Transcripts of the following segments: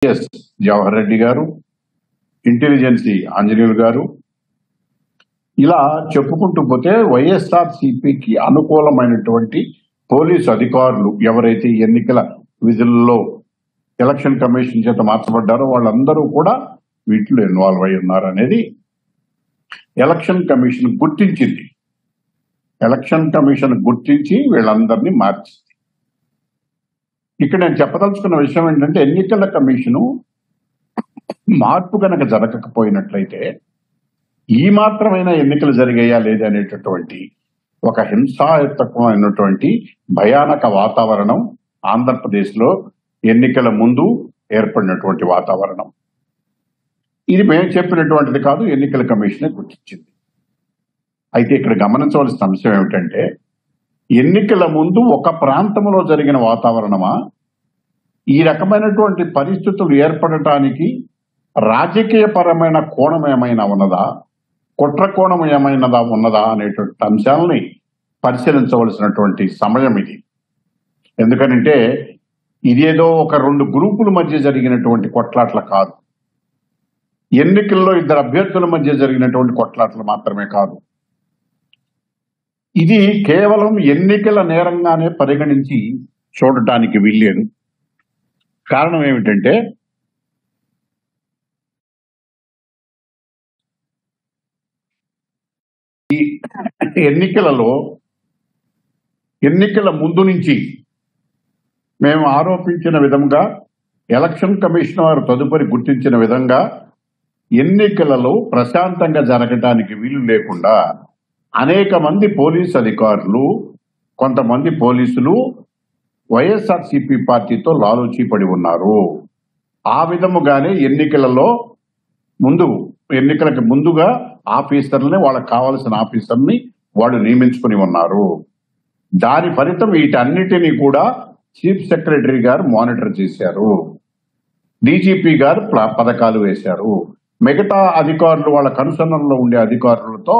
Yes Jawahar Reddy గారు, ఇంటెలిజెన్సీ ఆంజనేయులు గారు, ఇలా చెప్పుకుంటూ పోతే వైఎస్ఆర్ సిపికి అనుకూలమైనటువంటి పోలీసు అధికారులు ఎవరైతే ఎన్నికల విధుల్లో ఎలక్షన్ కమిషన్ చేత మార్చబడ్డారో వాళ్ళందరూ కూడా వీటిలో ఇన్వాల్వ్ అయి ఉన్నారు అనేది ఎలక్షన్ కమిషన్ గుర్తించింది. ఎలక్షన్ కమిషన్ గుర్తించి వీళ్ళందరినీ మార్చింది. ఇక్కడ నేను చెప్పదలుచుకున్న విషయం ఏంటంటే, ఎన్నికల కమిషను మార్పు కనుక జరగకపోయినట్లయితే ఈ మాత్రమైనా ఎన్నికలు జరిగాయా లేదనేటటువంటి ఒక హింసాయుతమైనటువంటి భయానక వాతావరణం ఆంధ్రప్రదేశ్ లో ఎన్నికల ముందు ఏర్పడినటువంటి వాతావరణం. ఇది మేము చెప్పినటువంటిది కాదు, ఎన్నికల కమిషనే గుర్తించింది. అయితే ఇక్కడ గమనించవలసిన అంశం ఏమిటంటే, ఎన్నికల ముందు ఒక ప్రాంతంలో జరిగిన వాతావరణమా, ఈ రకమైనటువంటి పరిస్థితులు ఏర్పడటానికి రాజకీయపరమైన కోణం ఏమైనా ఉన్నదా, కుట్ర కోణం ఏమైనా ఉన్నదా అనేటువంటి అంశాలని పరిశీలించవలసినటువంటి సమయం ఇది. ఎందుకనంటే ఇదేదో ఒక రెండు గ్రూపుల మధ్య జరిగినటువంటి కొట్లాట్ల కాదు, ఎన్నికల్లో ఇద్దరు అభ్యర్థుల మధ్య జరిగినటువంటి కొట్లాట్లు మాత్రమే కాదు. ఇది కేవలం ఎన్నికల నేరంగానే పరిగణించి చూడటానికి వీల్లేదు. కారణం ఏమిటంటే, ఈ ఎన్నికల ముందు నుంచి మేము ఆరోపించిన విధంగా, ఎలక్షన్ కమిషన్ వారు తదుపరి గుర్తించిన విధంగా ఎన్నికలలో ప్రశాంతంగా జరగటానికి వీలు లేకుండా అనేక మంది పోలీసు అధికారులు, కొంతమంది పోలీసులు వైఎస్ఆర్సీపీ పార్టీతో లాలూచీపడి ఉన్నారు. ఆ విధముగానే ఎన్నికలకు ముందుగా ఆఫీసర్లని, వాళ్ళకి కావాల్సిన ఆఫీసర్ని వాళ్ళు నియమించుకుని ఉన్నారు. దాని ఫలితం వీటన్నిటినీ కూడా చీఫ్ సెక్రటరీ గారు మానిటర్ చేశారు, డీజీపీ గారు పథకాలు వేశారు, మిగతా అధికారులు వాళ్ళ కనుసన్నల్లో ఉండే అధికారులతో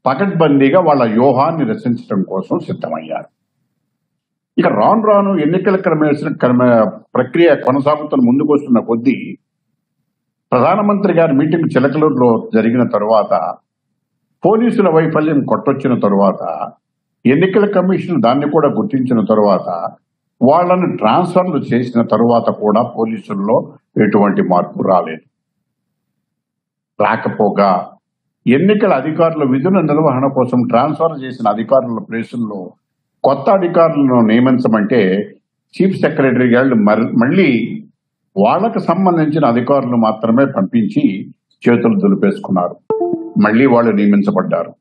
పకడ్బందీగా వాళ్ళ వ్యూహాన్ని రచించడం కోసం సిద్ధమయ్యారు. ఇక రాను రాను ఎన్నికల ప్రక్రియ కొనసాగుతున్న ముందుకు వస్తున్న కొద్దీ ప్రధానమంత్రి గారి మీటింగ్ చిలకలూరులో జరిగిన తరువాత, పోలీసుల వైఫల్యం కొట్టొచ్చిన తరువాత, ఎన్నికల కమిషన్ దాన్ని కూడా గుర్తించిన తరువాత, వాళ్ళను ట్రాన్స్ఫర్లు చేసిన తరువాత కూడా పోలీసుల్లో ఎటువంటి మార్పు రాలేదు. రాకపోగా ఎన్నికల అధికారుల విధుల నిర్వహణ కోసం ట్రాన్స్ఫర్ చేసిన అధికారుల ప్లేసుల్లో కొత్త అధికారులను నియమించమంటే చీఫ్ సెక్రటరీ గారు మళ్ళీ వాళ్ళకు సంబంధించిన అధికారులు మాత్రమే పంపించి చేతులు దులిపేసుకున్నారు. మళ్ళీ వాళ్ళు నియమించబడ్డారు.